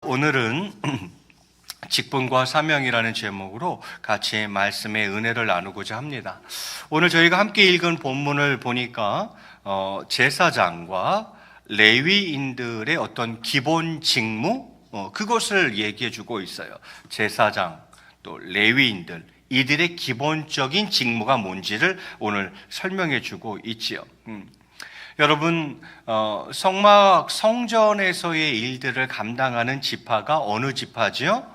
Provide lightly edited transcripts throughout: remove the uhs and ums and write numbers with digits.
오늘은 직분과 사명이라는 제목으로 같이 말씀의 은혜를 나누고자 합니다. 오늘 저희가 함께 읽은 본문을 보니까 제사장과 레위인들의 어떤 기본 직무 그것을 얘기해 주고 있어요. 제사장 또 레위인들 이들의 기본적인 직무가 뭔지를 오늘 설명해 주고 있지요. 여러분, 성전에서의 일들을 감당하는 지파가 어느 지파지요?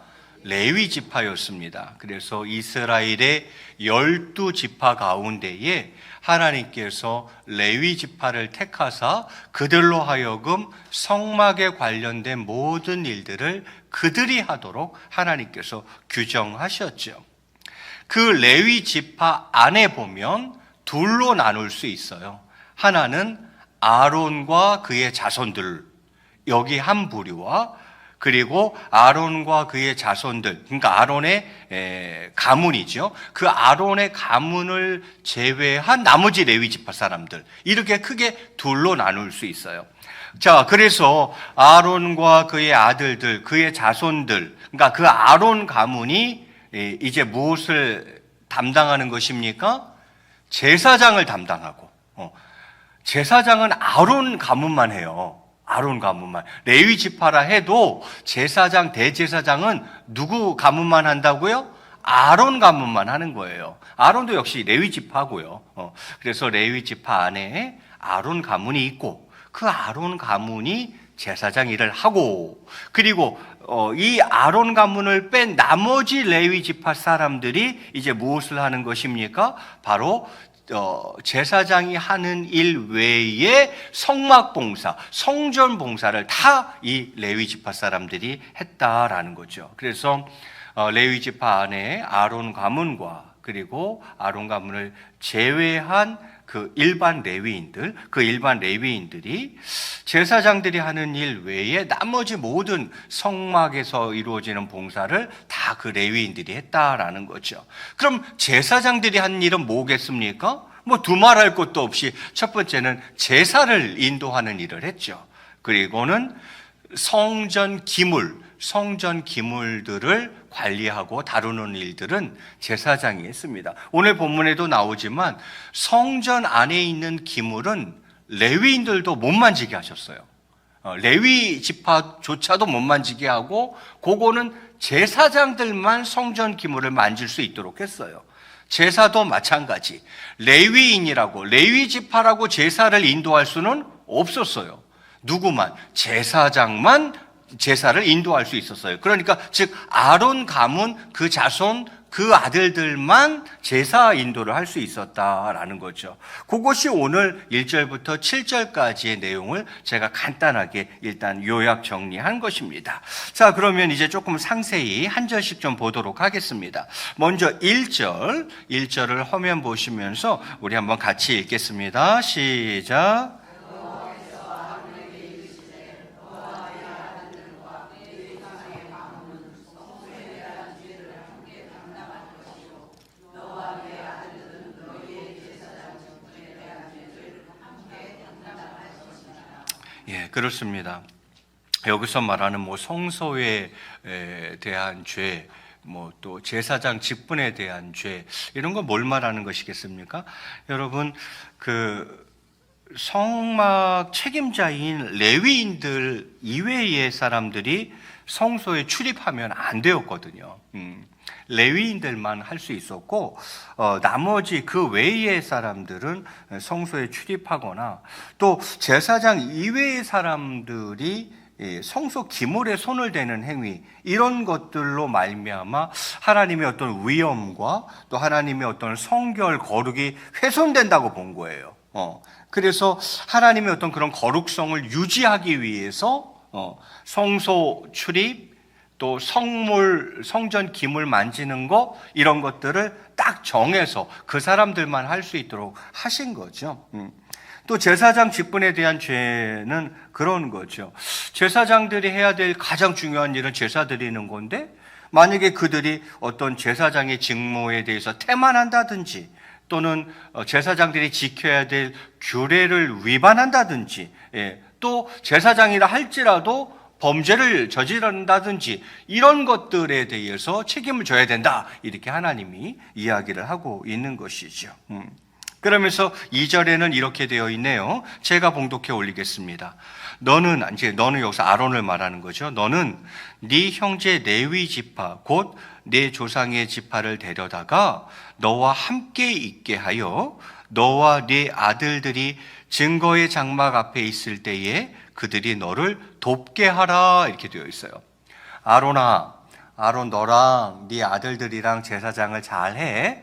레위 지파였습니다. 그래서 이스라엘의 12지파 가운데에 하나님께서 레위 지파를 택하사 그들로 하여금 성막에 관련된 모든 일들을 그들이 하도록 하나님께서 규정하셨죠. 그 레위 지파 안에 보면 둘로 나눌 수 있어요. 하나는 아론과 그의 자손들, 여기 한 부류와 그리고 아론과 그의 자손들, 그러니까 아론의 가문이죠. 그 아론의 가문을 제외한 나머지 레위 지파 사람들, 이렇게 크게 둘로 나눌 수 있어요. 자, 그래서 아론과 그의 아들들, 그의 자손들, 그러니까 그 아론 가문이 이제 무엇을 담당하는 것입니까? 제사장을 담당하고, 제사장은 아론 가문만 해요. 아론 가문만. 레위 지파라 해도 제사장, 대제사장은 누구 가문만 한다고요? 아론 가문만 하는 거예요. 아론도 역시 레위 지파고요. 그래서 레위 지파 안에 아론 가문이 있고 그 아론 가문이 제사장 일을 하고, 그리고 이 아론 가문을 뺀 나머지 레위 지파 사람들이 이제 무엇을 하는 것입니까? 바로 제사장이 하는 일 외에 성막 봉사, 성전 봉사를 다 이 레위 지파 사람들이 했다라는 거죠. 그래서 레위 지파 안에 아론 가문과 그리고 아론 가문을 제외한 그 일반 레위인들이 제사장들이 하는 일 외에 나머지 모든 성막에서 이루어지는 봉사를 다 그 레위인들이 했다라는 거죠. 그럼 제사장들이 한 일은 뭐겠습니까? 뭐 두말할 것도 없이 첫 번째는 제사를 인도하는 일을 했죠. 그리고는 성전 기물들을 관리하고 다루는 일들은 제사장이 했습니다. 오늘 본문에도 나오지만 성전 안에 있는 기물은 레위인들도 못 만지게 하셨어요. 레위 지파조차도 못 만지게 하고, 그거는 제사장들만 성전 기물을 만질 수 있도록 했어요. 제사도 마찬가지. 레위 지파라고 제사를 인도할 수는 없었어요. 누구만? 제사장만 제사를 인도할 수 있었어요. 그러니까 즉 아론 가문 그 자손 그 아들들만 제사 인도를 할 수 있었다라는 거죠. 그것이 오늘 1절부터 7절까지의 내용을 제가 간단하게 일단 요약 정리한 것입니다. 자, 그러면 이제 조금 상세히 한 절씩 좀 보도록 하겠습니다. 먼저 1절을 화면 보시면서 우리 한번 같이 읽겠습니다. 시작. 예, 그렇습니다. 여기서 말하는 뭐 성소에 대한 죄, 뭐 또 제사장 직분에 대한 죄, 이런 거 뭘 말하는 것이겠습니까? 여러분, 그 성막 책임자인 레위인들 이외의 사람들이 성소에 출입하면 안 되었거든요. 레위인들만 할 수 있었고, 나머지 그 외의 사람들은 성소에 출입하거나 또 제사장 이외의 사람들이 성소 기물에 손을 대는 행위, 이런 것들로 말미암아 하나님의 어떤 위엄과 또 하나님의 어떤 성결 거룩이 훼손된다고 본 거예요. 그래서 하나님의 어떤 그런 거룩성을 유지하기 위해서 성소 출입, 또 성전 기물 만지는 거, 이런 것들을 딱 정해서 그 사람들만 할 수 있도록 하신 거죠. 또 제사장 직분에 대한 죄는 그런 거죠. 제사장들이 해야 될 가장 중요한 일은 제사 드리는 건데, 만약에 그들이 어떤 제사장의 직무에 대해서 태만한다든지 또는 제사장들이 지켜야 될 규례를 위반한다든지, 또 제사장이라 할지라도 범죄를 저지른다든지 이런 것들에 대해서 책임을 져야 된다. 이렇게 하나님이 이야기를 하고 있는 것이죠. 그러면서 2절에는 이렇게 되어 있네요. 제가 봉독해 올리겠습니다. 너는 여기서 아론을 말하는 거죠. 너는 네 형제 레위 지파 곧 네 조상의 지파를 데려다가 너와 함께 있게 하여 너와 네 아들들이 증거의 장막 앞에 있을 때에 그들이 너를 돕게 하라. 이렇게 되어 있어요. 아론 너랑 네 아들들이랑 제사장을 잘해.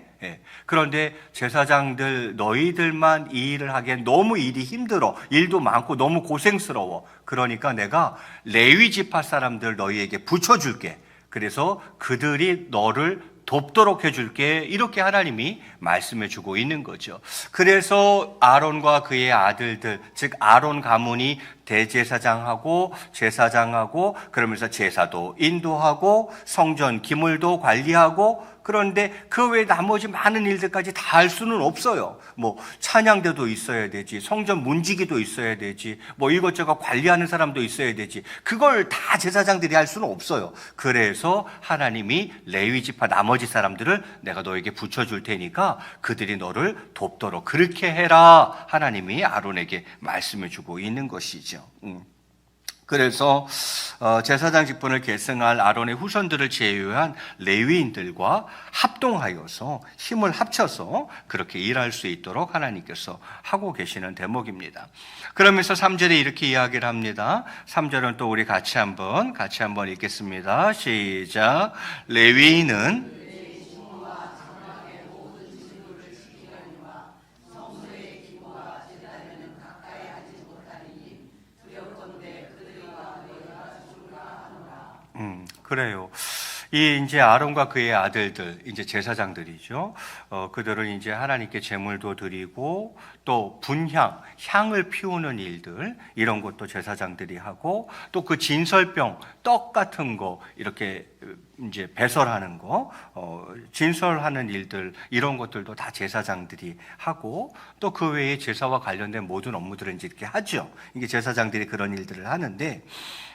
그런데 제사장들 너희들만 이 일을 하기엔 너무 일이 힘들어. 일도 많고 너무 고생스러워. 그러니까 내가 레위 지파 사람들 너희에게 붙여줄게. 그래서 그들이 너를 돕도록 해줄게. 이렇게 하나님이 말씀해 주고 있는 거죠. 그래서 아론과 그의 아들들, 즉 아론 가문이 대제사장하고 제사장하고 그러면서 제사도 인도하고 성전 기물도 관리하고, 그런데 그 외에 나머지 많은 일들까지 다 할 수는 없어요. 뭐 찬양대도 있어야 되지, 성전 문지기도 있어야 되지, 뭐 이것저것 관리하는 사람도 있어야 되지. 그걸 다 제사장들이 할 수는 없어요. 그래서 하나님이 레위 지파 나머지 사람들을 내가 너에게 붙여줄 테니까 그들이 너를 돕도록 그렇게 해라. 하나님이 아론에게 말씀해 주고 있는 것이죠. 그래서 제사장 직분을 계승할 아론의 후손들을 제외한 레위인들과 합동하여서 힘을 합쳐서 그렇게 일할 수 있도록 하나님께서 하고 계시는 대목입니다. 그러면서 3절에 이렇게 이야기를 합니다. 3절은 또 우리 같이 한번 읽겠습니다. 시작. 레위인은 그래요. 이제 아론과 그의 아들들, 이제 제사장들이죠. 그들은 이제 하나님께 제물도 드리고 또 분향, 향을 피우는 일들, 이런 것도 제사장들이 하고, 또 그 진설병, 떡 같은 거 이렇게 이제 배설하는 거, 진설하는 일들, 이런 것들도 다 제사장들이 하고, 또 그 외에 제사와 관련된 모든 업무들은 이제 이렇게 하죠. 이게 제사장들이 그런 일들을 하는데,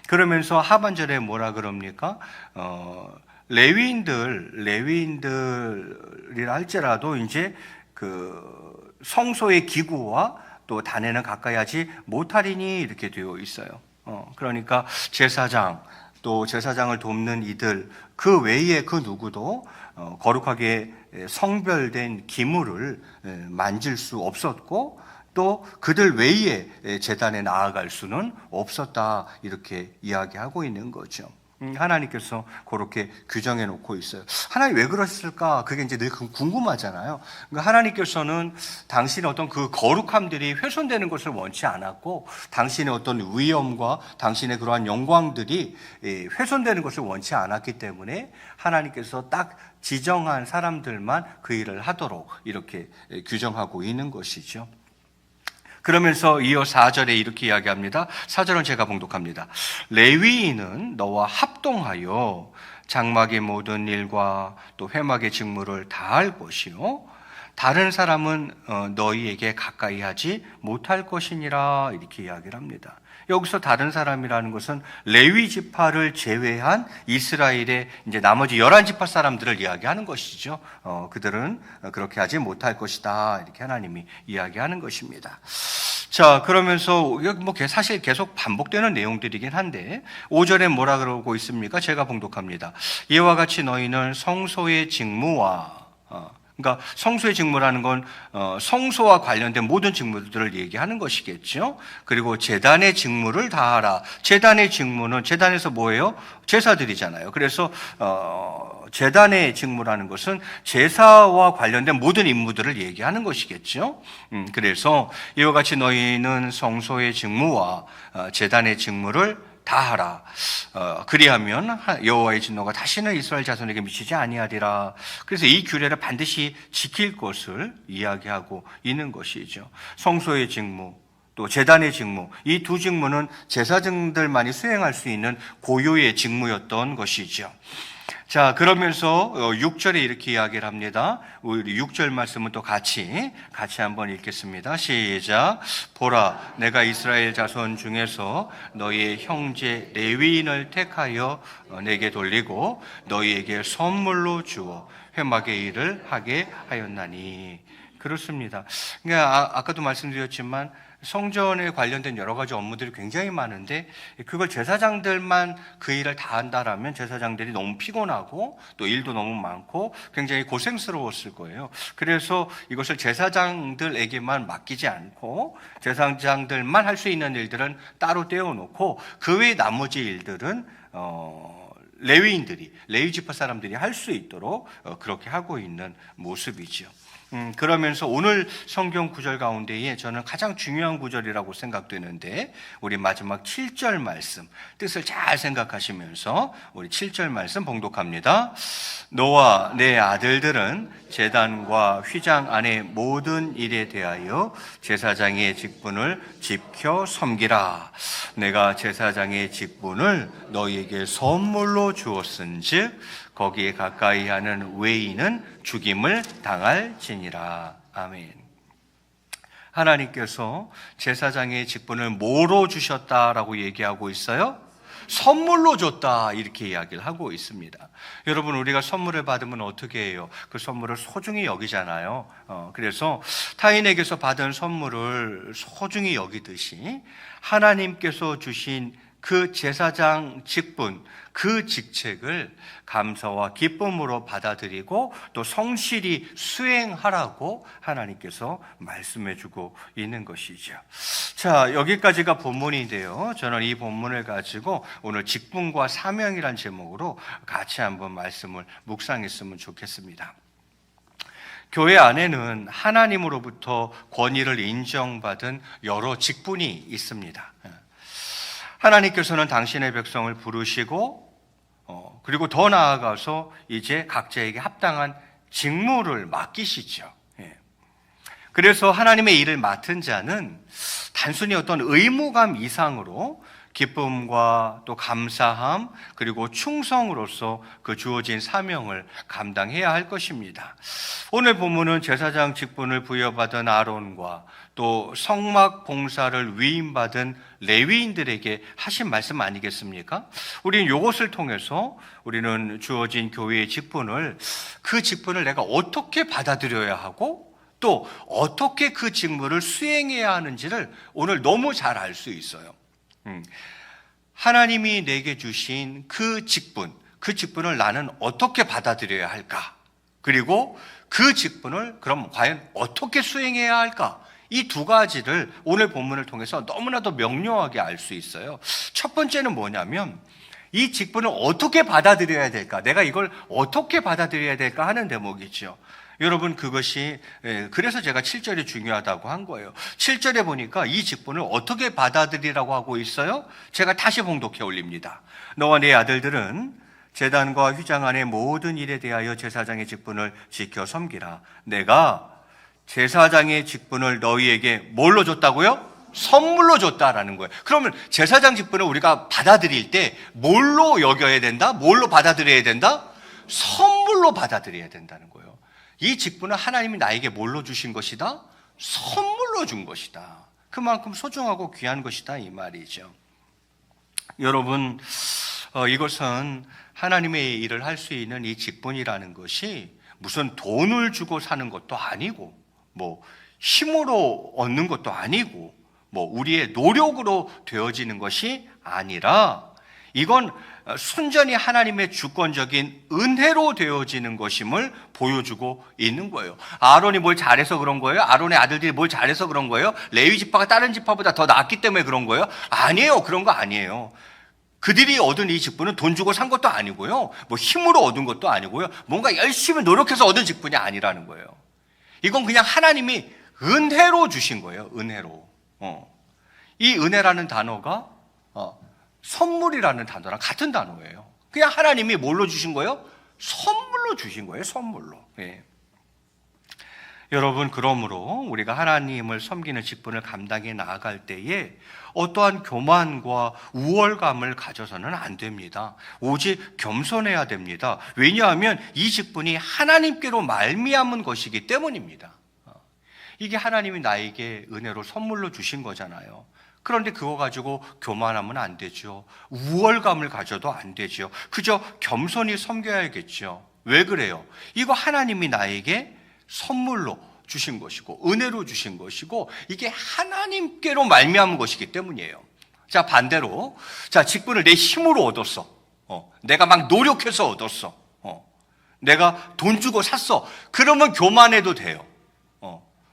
그러면서 하반절에 뭐라 그럽니까? 레위인들이라 할지라도 이제 그 성소의 기구와 또 단에는 가까이 하지 못하리니 이렇게 되어 있어요. 그러니까 제사장, 또 제사장을 돕는 이들, 그 외에 그 누구도 거룩하게 성별된 기물을 만질 수 없었고, 또 그들 외에 제단에 나아갈 수는 없었다. 이렇게 이야기하고 있는 거죠. 하나님께서 그렇게 규정해 놓고 있어요. 하나님 왜 그러셨을까? 그게 이제 늘 궁금하잖아요. 그러니까 하나님께서는 당신의 어떤 그 거룩함들이 훼손되는 것을 원치 않았고, 당신의 어떤 위엄과 당신의 그러한 영광들이 훼손되는 것을 원치 않았기 때문에 하나님께서 딱 지정한 사람들만 그 일을 하도록 이렇게 규정하고 있는 것이죠. 그러면서 이어 4절에 이렇게 이야기합니다. 4절은 제가 봉독합니다. 레위인은 너와 합동하여 장막의 모든 일과 또 회막의 직무를 다 할 것이요 다른 사람은 너희에게 가까이 하지 못할 것이니라. 이렇게 이야기를 합니다. 여기서 다른 사람이라는 것은 레위 지파를 제외한 이스라엘의 이제 나머지 11지파 사람들을 이야기하는 것이죠. 그들은 그렇게 하지 못할 것이다. 이렇게 하나님이 이야기하는 것입니다. 자, 그러면서 사실 계속 반복되는 내용들이긴 한데 5절에 뭐라 그러고 있습니까? 제가 봉독합니다. 이와 같이 너희는 성소의 직무와 그러니까 성소의 직무라는 건 성소와 관련된 모든 직무들을 얘기하는 것이겠죠. 그리고 제단의 직무를 다하라. 제단의 직무는 제단에서 뭐예요? 제사드리잖아요. 그래서 제단의 직무라는 것은 제사와 관련된 모든 임무들을 얘기하는 것이겠죠. 그래서 이와 같이 너희는 성소의 직무와 제단의 직무를 다하라. 그리하면 여호와의 진노가 다시는 이스라엘 자손에게 미치지 아니하리라. 그래서 이 규례를 반드시 지킬 것을 이야기하고 있는 것이죠. 성소의 직무, 또 제단의 직무, 이 두 직무는 제사장들만이 수행할 수 있는 고유의 직무였던 것이죠. 자, 그러면서 6절에 이렇게 이야기를 합니다. 우리 6절 말씀은 또 같이 한번 읽겠습니다. 시작. 보라, 내가 이스라엘 자손 중에서 너희의 형제 레위인을 택하여 내게 돌리고 너희에게 선물로 주어 회막의 일을 하게 하였나니. 그렇습니다. 그러니까 아까도 말씀드렸지만 성전에 관련된 여러 가지 업무들이 굉장히 많은데 그걸 제사장들만 그 일을 다 한다라면 제사장들이 너무 피곤하고 또 일도 너무 많고 굉장히 고생스러웠을 거예요. 그래서 이것을 제사장들에게만 맡기지 않고 제사장들만 할 수 있는 일들은 따로 떼어놓고 그 외 나머지 일들은 레위인들이, 레위 지파 사람들이 할 수 있도록 그렇게 하고 있는 모습이죠. 그러면서 오늘 성경 구절 가운데에 저는 가장 중요한 구절이라고 생각되는데 우리 마지막 7절 말씀 뜻을 잘 생각하시면서 우리 7절 말씀 봉독합니다. 너와 내 아들들은 제단과 휘장 안의 모든 일에 대하여 제사장의 직분을 지켜 섬기라. 내가 제사장의 직분을 너희에게 선물로 주었은즉 거기에 가까이 하는 외인은 죽임을 당할지니라. 아멘. 하나님께서 제사장의 직분을 뭐로 주셨다라고 얘기하고 있어요? 선물로 줬다, 이렇게 이야기를 하고 있습니다. 여러분, 우리가 선물을 받으면 어떻게 해요? 그 선물을 소중히 여기잖아요. 그래서 타인에게서 받은 선물을 소중히 여기듯이 하나님께서 주신 그 제사장 직분, 그 직책을 감사와 기쁨으로 받아들이고 또 성실히 수행하라고 하나님께서 말씀해 주고 있는 것이죠. 자, 여기까지가 본문인데요. 저는 이 본문을 가지고 오늘 직분과 사명이란 제목으로 같이 한번 말씀을 묵상했으면 좋겠습니다. 교회 안에는 하나님으로부터 권위를 인정받은 여러 직분이 있습니다. 하나님께서는 당신의 백성을 부르시고 그리고 더 나아가서 이제 각자에게 합당한 직무를 맡기시죠. 그래서 하나님의 일을 맡은 자는 단순히 어떤 의무감 이상으로 기쁨과 또 감사함 그리고 충성으로서 그 주어진 사명을 감당해야 할 것입니다. 오늘 본문은 제사장 직분을 부여받은 아론과 또 성막 봉사를 위임받은 레위인들에게 하신 말씀 아니겠습니까? 우리는 이것을 통해서 우리는 주어진 교회의 직분을, 그 직분을 내가 어떻게 받아들여야 하고 또 어떻게 그 직무를 수행해야 하는지를 오늘 너무 잘 알 수 있어요. 하나님이 내게 주신 그 직분을 나는 어떻게 받아들여야 할까? 그리고 그 직분을 그럼 과연 어떻게 수행해야 할까? 이 두 가지를 오늘 본문을 통해서 너무나도 명료하게 알 수 있어요. 첫 번째는 뭐냐면 이 직분을 어떻게 받아들여야 될까? 내가 이걸 어떻게 받아들여야 될까 하는 대목이죠. 여러분, 그것이 그래서 제가 7절이 중요하다고 한 거예요. 7절에 보니까 이 직분을 어떻게 받아들이라고 하고 있어요? 제가 다시 봉독해 올립니다. 너와 네 아들들은 제단과 휘장 안의 모든 일에 대하여 제사장의 직분을 지켜 섬기라. 내가 제사장의 직분을 너희에게 뭘로 줬다고요? 선물로 줬다라는 거예요. 그러면 제사장 직분을 우리가 받아들일 때 뭘로 여겨야 된다? 뭘로 받아들여야 된다? 선물로 받아들여야 된다는 거예요. 이 직분은 하나님이 나에게 뭘로 주신 것이다? 선물로 준 것이다. 그만큼 소중하고 귀한 것이다, 이 말이죠. 여러분, 이것은 하나님의 일을 할 수 있는 이 직분이라는 것이 무슨 돈을 주고 사는 것도 아니고 뭐 힘으로 얻는 것도 아니고 뭐 우리의 노력으로 되어지는 것이 아니라 이건 순전히 하나님의 주권적인 은혜로 되어지는 것임을 보여주고 있는 거예요. 아론이 뭘 잘해서 그런 거예요? 아론의 아들들이 뭘 잘해서 그런 거예요? 레위 지파가 다른 지파보다 더 낫기 때문에 그런 거예요? 아니에요. 그런 거 아니에요. 그들이 얻은 이 직분은 돈 주고 산 것도 아니고요. 뭐 힘으로 얻은 것도 아니고요. 뭔가 열심히 노력해서 얻은 직분이 아니라는 거예요. 이건 그냥 하나님이 은혜로 주신 거예요. 은혜로. 이 은혜라는 단어가 선물이라는 단어랑 같은 단어예요. 그냥 하나님이 뭘로 주신 거예요? 선물로 주신 거예요. 선물로. 예. 여러분, 그러므로 우리가 하나님을 섬기는 직분을 감당해 나아갈 때에 어떠한 교만과 우월감을 가져서는 안 됩니다. 오직 겸손해야 됩니다. 왜냐하면 이 직분이 하나님께로 말미암은 것이기 때문입니다. 이게 하나님이 나에게 은혜로 선물로 주신 거잖아요. 그런데 그거 가지고 교만하면 안 되죠. 우월감을 가져도 안 되죠. 그저 겸손히 섬겨야겠죠. 왜 그래요? 이거 하나님이 나에게 선물로 주신 것이고 은혜로 주신 것이고 이게 하나님께로 말미암은 것이기 때문이에요. 자, 반대로 직분을 내 힘으로 얻었어. 내가 막 노력해서 얻었어. 내가 돈 주고 샀어. 그러면 교만해도 돼요.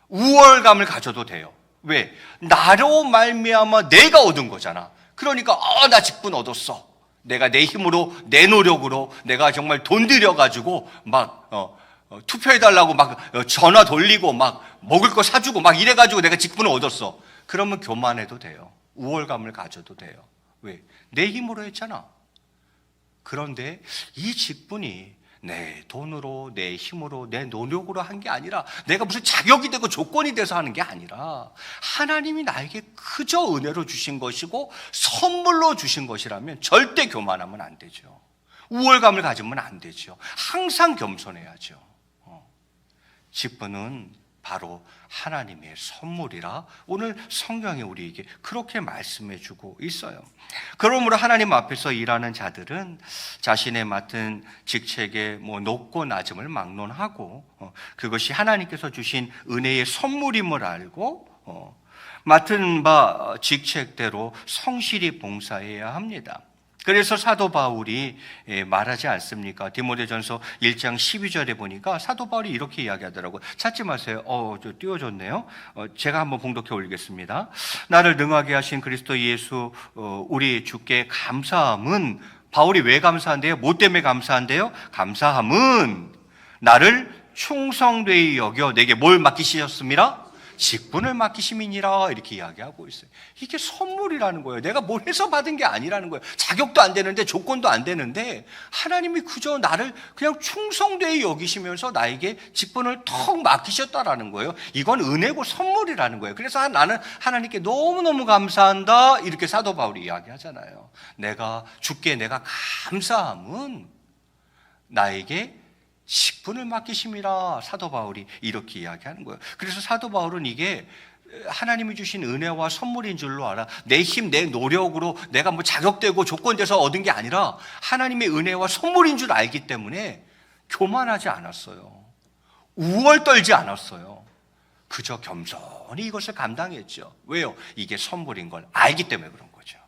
우월감을 가져도 돼요. 왜? 나로 말미암아 내가 얻은 거잖아. 그러니까 나 직분 얻었어. 내가 내 힘으로, 내 노력으로, 내가 정말 돈 들여가지고 막 투표해달라고 막 전화 돌리고 막 먹을 거 사주고 막 이래가지고 내가 직분을 얻었어. 그러면 교만해도 돼요. 우월감을 가져도 돼요. 왜? 내 힘으로 했잖아. 그런데 이 직분이 내 돈으로, 내 힘으로, 내 노력으로 한 게 아니라 내가 무슨 자격이 되고 조건이 돼서 하는 게 아니라 하나님이 나에게 그저 은혜로 주신 것이고 선물로 주신 것이라면 절대 교만하면 안 되죠. 우월감을 가지면 안 되죠. 항상 겸손해야죠. 직분은 바로 하나님의 선물이라 오늘 성경이 우리에게 그렇게 말씀해 주고 있어요. 그러므로 하나님 앞에서 일하는 자들은 자신의 맡은 직책의 높고 낮음을 막론하고 그것이 하나님께서 주신 은혜의 선물임을 알고 맡은 바 직책대로 성실히 봉사해야 합니다. 그래서 사도 바울이 말하지 않습니까? 디모데전서 1장 12절에 보니까 사도 바울이 이렇게 이야기하더라고요. 찾지 마세요. 저 띄워줬네요. 제가 한번 봉독해 올리겠습니다. 나를 능하게 하신 그리스도 예수 우리 주께 감사함은, 바울이 왜 감사한데요? 뭐 때문에 감사한데요? 감사함은 나를 충성되이 여겨 내게 뭘 맡기셨습니다? 직분을 맡기심이니라, 이렇게 이야기하고 있어요. 이게 선물이라는 거예요. 내가 뭘 해서 받은 게 아니라는 거예요. 자격도 안 되는데, 조건도 안 되는데 하나님이 그저 나를 그냥 충성되이 여기시면서 나에게 직분을 턱 맡기셨다라는 거예요. 이건 은혜고 선물이라는 거예요. 그래서 나는 하나님께 너무너무 감사한다, 이렇게 사도 바울이 이야기하잖아요. 주께 내가 감사함은 나에게 직분을 맡기심이라, 사도 바울이 이렇게 이야기하는 거예요. 그래서 사도 바울은 이게 하나님이 주신 은혜와 선물인 줄로 알아. 내 힘, 내 노력으로 내가 뭐 자격되고 조건돼서 얻은 게 아니라 하나님의 은혜와 선물인 줄 알기 때문에 교만하지 않았어요. 우월 떨지 않았어요. 그저 겸손히 이것을 감당했죠. 왜요? 이게 선물인 걸 알기 때문에 그런 거죠.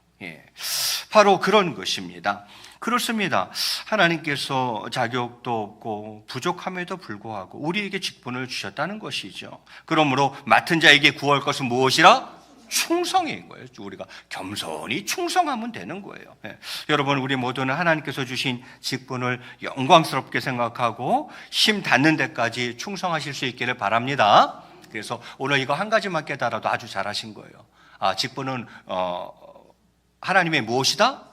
바로 그런 것입니다. 그렇습니다. 하나님께서 자격도 없고 부족함에도 불구하고 우리에게 직분을 주셨다는 것이죠. 그러므로 맡은 자에게 구할 것은 무엇이라? 충성인 거예요. 우리가 겸손히 충성하면 되는 거예요. 여러분, 우리 모두는 하나님께서 주신 직분을 영광스럽게 생각하고 힘 닿는 데까지 충성하실 수 있기를 바랍니다. 그래서 오늘 이거 한 가지만 깨달아도 아주 잘하신 거예요. 직분은 하나님의 무엇이다?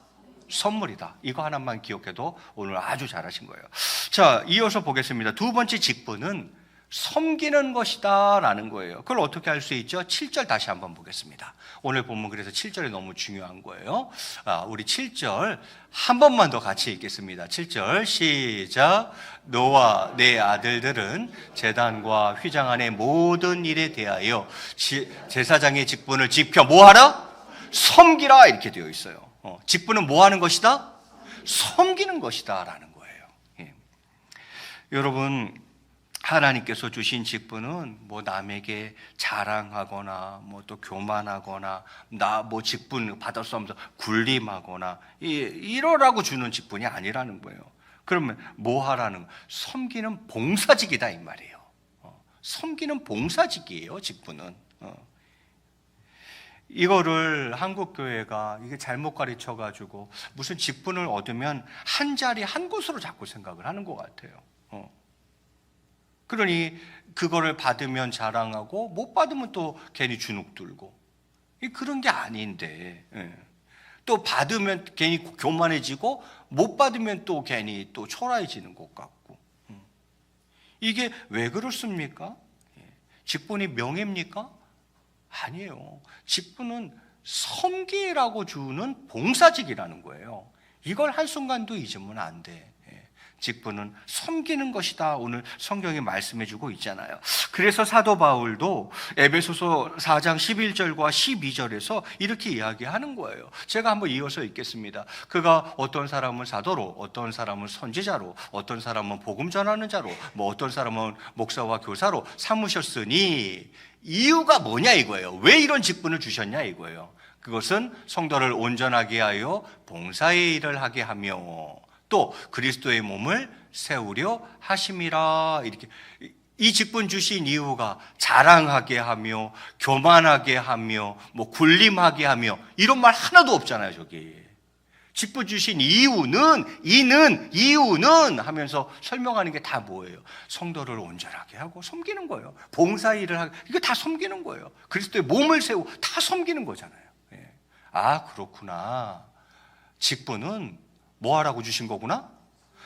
선물이다. 이거 하나만 기억해도 오늘 아주 잘하신 거예요. 자, 이어서 보겠습니다. 두 번째 직분은 섬기는 것이다 라는 거예요. 그걸 어떻게 할 수 있죠? 7절 다시 한번 보겠습니다. 오늘 본문 그래서 7절이 너무 중요한 거예요. 우리 7절 한 번만 더 같이 읽겠습니다. 7절 시작. 너와 내 아들들은 제단과 휘장 안의 모든 일에 대하여 제사장의 직분을 지켜 뭐하라? 섬기라, 이렇게 되어 있어요. 직분은 뭐 하는 것이다? 섬기는 것이다 라는 거예요. 여러분, 하나님께서 주신 직분은 뭐 남에게 자랑하거나 뭐 또 교만하거나 나 뭐 직분 받았어 하면서 군림하거나 이러라고 주는 직분이 아니라는 거예요. 그러면 뭐 하라는? 섬기는 봉사직이다 이 말이에요. 섬기는 봉사직이에요, 직분은. 이거를 한국교회가 이게 잘못 가르쳐가지고 무슨 직분을 얻으면 한 자리 한 곳으로 자꾸 생각을 하는 것 같아요. 그러니 그거를 받으면 자랑하고 못 받으면 또 괜히 주눅 들고, 그런 게 아닌데, 또 받으면 괜히 교만해지고 못 받으면 또 괜히 또 초라해지는 것 같고, 이게 왜 그렇습니까? 직분이 명예입니까? 아니에요. 직분은 섬기라고 주는 봉사직이라는 거예요. 이걸 한순간도 잊으면 안 돼. 직분은 섬기는 것이다. 오늘 성경이 말씀해 주고 있잖아요. 그래서 사도 바울도 에베소서 4장 11절과 12절에서 이렇게 이야기하는 거예요. 제가 한번 이어서 읽겠습니다. 그가 어떤 사람은 사도로, 어떤 사람은 선지자로, 어떤 사람은 복음 전하는 자로, 어떤 사람은 목사와 교사로 삼으셨으니 이유가 뭐냐 이거예요. 왜 이런 직분을 주셨냐 이거예요. 그것은 성도를 온전하게 하여 봉사의 일을 하게 하며 또 그리스도의 몸을 세우려 하심이라. 이렇게 이 직분 주신 이유가 자랑하게 하며 교만하게 하며 군림하게 하며 이런 말 하나도 없잖아요. 저기 직분 주신 이유는 하면서 설명하는 게 다 뭐예요? 성도를 온전하게 하고 섬기는 거예요. 봉사 일을 하고 이거 다 섬기는 거예요. 그리스도의 몸을 세우고 다 섬기는 거잖아요. 아, 그렇구나. 직분은 뭐 하라고 주신 거구나?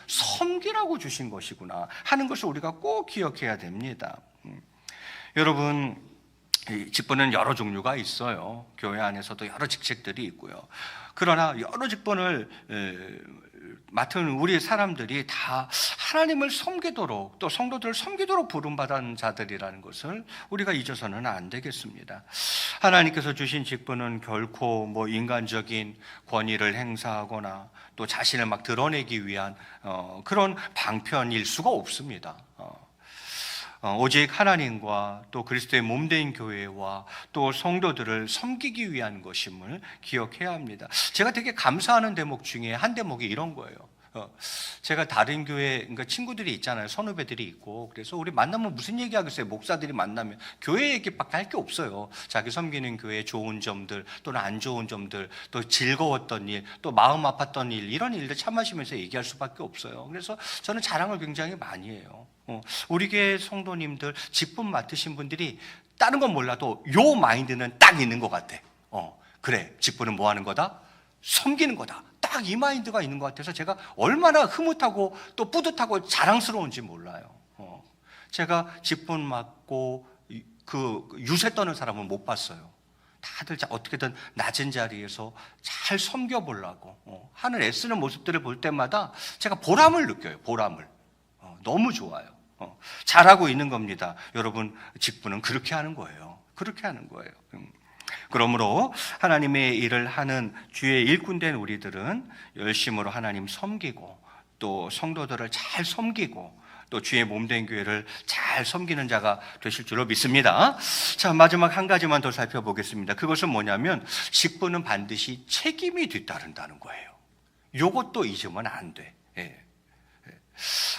섬기라고 주신 것이구나 하는 것을 우리가 꼭 기억해야 됩니다. 여러분, 직분은 여러 종류가 있어요. 교회 안에서도 여러 직책들이 있고요. 그러나 여러 직분을 맡은 우리 사람들이 다 하나님을 섬기도록 또 성도들을 섬기도록 부름받은 자들이라는 것을 우리가 잊어서는 안 되겠습니다. 하나님께서 주신 직분은 결코 인간적인 권위를 행사하거나 또 자신을 막 드러내기 위한 그런 방편일 수가 없습니다. 오직 하나님과 또 그리스도의 몸된 교회와 또 성도들을 섬기기 위한 것임을 기억해야 합니다. 제가 되게 감사하는 대목 중에 한 대목이 이런 거예요. 제가 다른 교회, 그러니까 친구들이 있잖아요. 선후배들이 있고. 그래서 우리 만나면 무슨 얘기 하겠어요? 목사들이 만나면 교회 얘기밖에 할 게 없어요. 자기 섬기는 교회의 좋은 점들 또는 안 좋은 점들, 또 즐거웠던 일, 또 마음 아팠던 일, 이런 일들 참으시면서 얘기할 수밖에 없어요. 그래서 저는 자랑을 굉장히 많이 해요. 우리 교회 성도님들 직분 맡으신 분들이 다른 건 몰라도 요 마인드는 딱 있는 것 같아. 그래, 직분은 뭐 하는 거다? 섬기는 거다. 딱 이 마인드가 있는 것 같아서 제가 얼마나 흐뭇하고 또 뿌듯하고 자랑스러운지 몰라요. 제가 직분 맡고 그 유세 떠는 사람은 못 봤어요. 다들 어떻게든 낮은 자리에서 잘 섬겨보려고 하는 애쓰는 모습들을 볼 때마다 제가 보람을 느껴요. 보람을. 너무 좋아요. 잘하고 있는 겁니다. 여러분, 직분은 그렇게 하는 거예요. 그렇게 하는 거예요. 그러므로 하나님의 일을 하는 주의 일꾼된 우리들은 열심으로 하나님 섬기고 또 성도들을 잘 섬기고 또 주의 몸된 교회를 잘 섬기는 자가 되실 줄로 믿습니다. 자, 마지막 한 가지만 더 살펴보겠습니다. 그것은 뭐냐면 직분은 반드시 책임이 뒤따른다는 거예요. 이것도 잊으면 안 돼.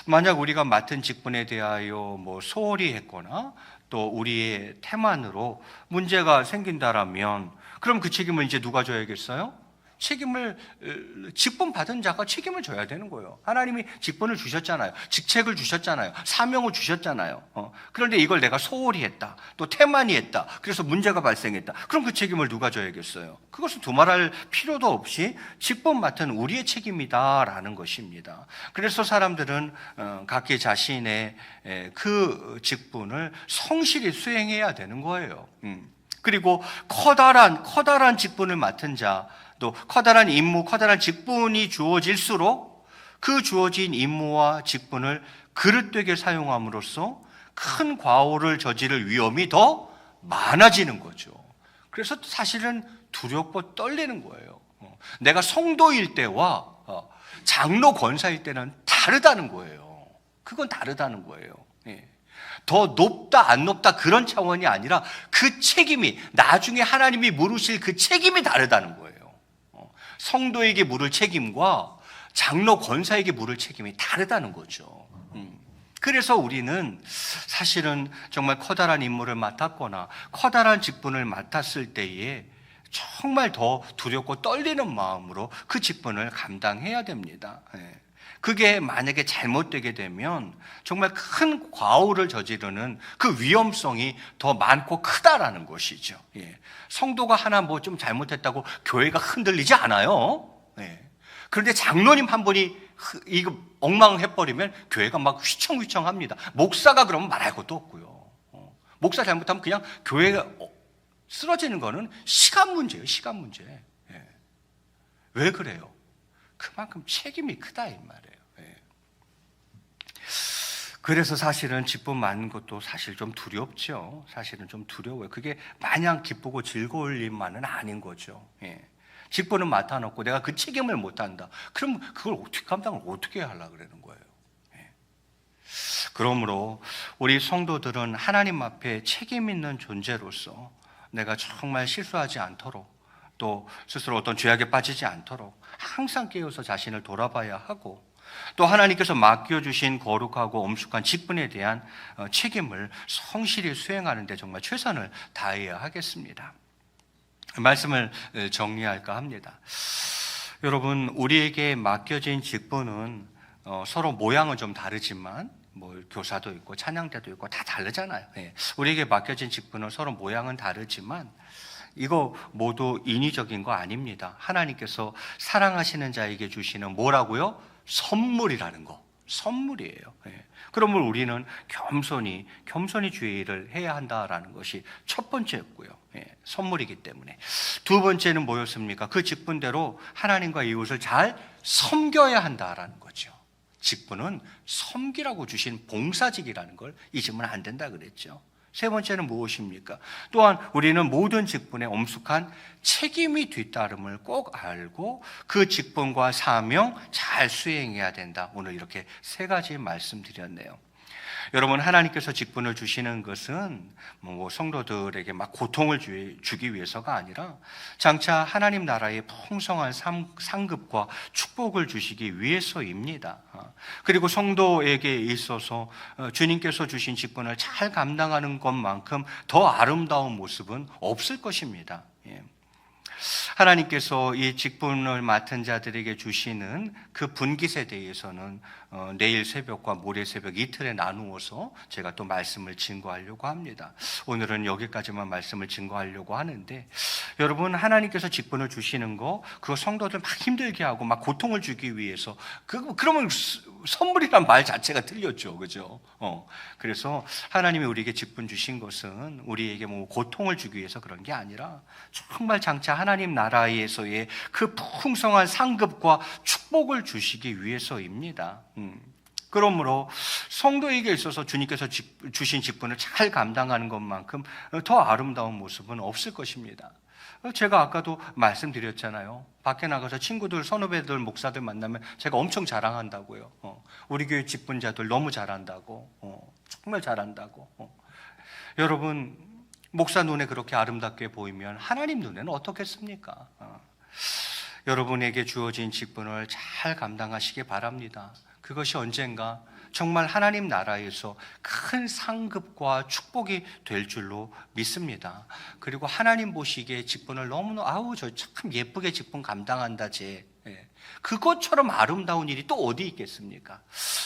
만약 우리가 맡은 직분에 대하여 소홀히 했거나 또 우리의 태만으로 문제가 생긴다라면 그럼 그 책임을 이제 누가 져야겠어요? 직분 받은 자가 책임을 져야 되는 거예요. 하나님이 직분을 주셨잖아요. 직책을 주셨잖아요. 사명을 주셨잖아요. 그런데 이걸 내가 소홀히 했다. 또 태만히 했다. 그래서 문제가 발생했다. 그럼 그 책임을 누가 져야겠어요? 그것은 두말할 필요도 없이 직분 맡은 우리의 책임이다라는 것입니다. 그래서 사람들은 각기 자신의 그 직분을 성실히 수행해야 되는 거예요. 그리고 커다란 직분을 맡은 자, 또 커다란 임무, 커다란 직분이 주어질수록 그 주어진 임무와 직분을 그릇되게 사용함으로써 큰 과오를 저지를 위험이 더 많아지는 거죠. 그래서 사실은 두렵고 떨리는 거예요. 내가 성도일 때와 장로 권사일 때는 다르다는 거예요. 그건 다르다는 거예요. 더 높다 안 높다 그런 차원이 아니라 그 책임이 나중에 하나님이 물으실 그 책임이 다르다는 거예요. 성도에게 물을 책임과 장로 권사에게 물을 책임이 다르다는 거죠. 그래서 우리는 사실은 정말 커다란 임무를 맡았거나 커다란 직분을 맡았을 때에 정말 더 두렵고 떨리는 마음으로 그 직분을 감당해야 됩니다. 그게 만약에 잘못되게 되면 정말 큰 과오를 저지르는 그 위험성이 더 많고 크다라는 것이죠. 성도가 하나 좀 잘못했다고 교회가 흔들리지 않아요. 그런데 장로님 한 분이 이거 엉망해버리면 교회가 막 휘청휘청합니다. 목사가 그러면 말할 것도 없고요. 목사 잘못하면 그냥 교회가 쓰러지는 거는 시간 문제예요. 시간 문제. 예. 왜 그래요? 그만큼 책임이 크다 이 말이에요. 예. 그래서 사실은 직분 맡는 것도 사실 좀 두렵죠. 사실은 좀 두려워요. 그게 마냥 기쁘고 즐거울 일만은 아닌 거죠. 예. 직분은 맡아놓고 내가 그 책임을 못한다. 그럼 그걸 어떻게 감당을 어떻게 하려고 그러는 거예요. 예. 그러므로 우리 성도들은 하나님 앞에 책임 있는 존재로서 내가 정말 실수하지 않도록, 또 스스로 어떤 죄악에 빠지지 않도록 항상 깨어서 자신을 돌아봐야 하고, 또 하나님께서 맡겨주신 거룩하고 엄숙한 직분에 대한 책임을 성실히 수행하는 데 정말 최선을 다해야 하겠습니다. 말씀을 정리할까 합니다. 여러분, 우리에게 맡겨진 직분은 서로 모양은 좀 다르지만 뭐 교사도 있고 찬양대도 있고 다 다르잖아요. 예. 우리에게 맡겨진 직분은 서로 모양은 다르지만 이거 모두 인위적인 거 아닙니다. 하나님께서 사랑하시는 자에게 주시는 뭐라고요? 선물이라는 거. 선물이에요. 예. 그러면 우리는 겸손히 주의 일을 해야 한다라는 것이 첫 번째였고요. 예. 선물이기 때문에. 두 번째는 뭐였습니까? 그 직분대로 하나님과 이웃을 잘 섬겨야 한다라는 거죠. 직분은 섬기라고 주신 봉사직이라는 걸 잊으면 안 된다 그랬죠. 세 번째는 무엇입니까? 또한 우리는 모든 직분에 엄숙한 책임이 뒤따름을 꼭 알고 그 직분과 사명 잘 수행해야 된다. 오늘 이렇게 세 가지 말씀드렸네요. 여러분, 하나님께서 직분을 주시는 것은 뭐 성도들에게 막 고통을 주기 위해서가 아니라 장차 하나님 나라의 풍성한 상급과 축복을 주시기 위해서입니다. 그리고 성도에게 있어서 주님께서 주신 직분을 잘 감당하는 것만큼 더 아름다운 모습은 없을 것입니다. 하나님께서 이 직분을 맡은 자들에게 주시는 그 분깃에 대해서는 내일 새벽과 모레 새벽 이틀에 나누어서 제가 또 말씀을 증거하려고 합니다. 오늘은 여기까지만 말씀을 증거하려고 하는데, 여러분, 하나님께서 직분을 주시는 거 그거 성도들 막 힘들게 하고 막 고통을 주기 위해서 그러면 선물이란 말 자체가 틀렸죠. 그죠? 그래서 하나님이 우리에게 직분 주신 것은 우리에게 뭐 고통을 주기 위해서 그런 게 아니라 정말 장차 하나님 나라에서의 그 풍성한 상급과 축복을 주시기 위해서입니다. 그러므로 성도에게 있어서 주님께서 주신 직분을 잘 감당하는 것만큼 더 아름다운 모습은 없을 것입니다. 제가 아까도 말씀드렸잖아요. 밖에 나가서 친구들, 선후배들, 목사들 만나면 제가 엄청 자랑한다고요. 우리 교회 직분자들 너무 잘한다고, 정말 잘한다고. 여러분, 목사 눈에 그렇게 아름답게 보이면 하나님 눈에는 어떻겠습니까? 여러분에게 주어진 직분을 잘 감당하시기 바랍니다. 그것이 언젠가 정말 하나님 나라에서 큰 상급과 축복이 될 줄로 믿습니다. 그리고 하나님 보시기에 직분을 너무나 저 참 예쁘게 직분 감당한다 쟤. 그것처럼 아름다운 일이 또 어디 있겠습니까?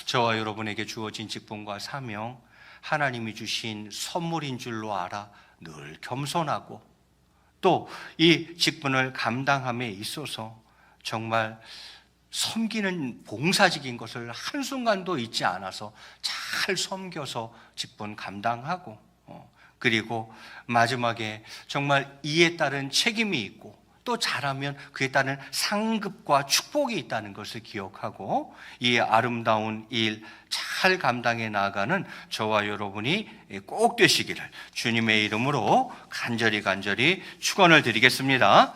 저와 여러분에게 주어진 직분과 사명, 하나님이 주신 선물인 줄로 알아 늘 겸손하고, 또 이 직분을 감당함에 있어서 정말 섬기는 봉사직인 것을 한순간도 잊지 않아서 잘 섬겨서 직분 감당하고, 그리고 마지막에 정말 이에 따른 책임이 있고 또 잘하면 그에 따른 상급과 축복이 있다는 것을 기억하고 이 아름다운 일 잘 감당해 나가는 저와 여러분이 꼭 되시기를 주님의 이름으로 간절히 축원을 드리겠습니다.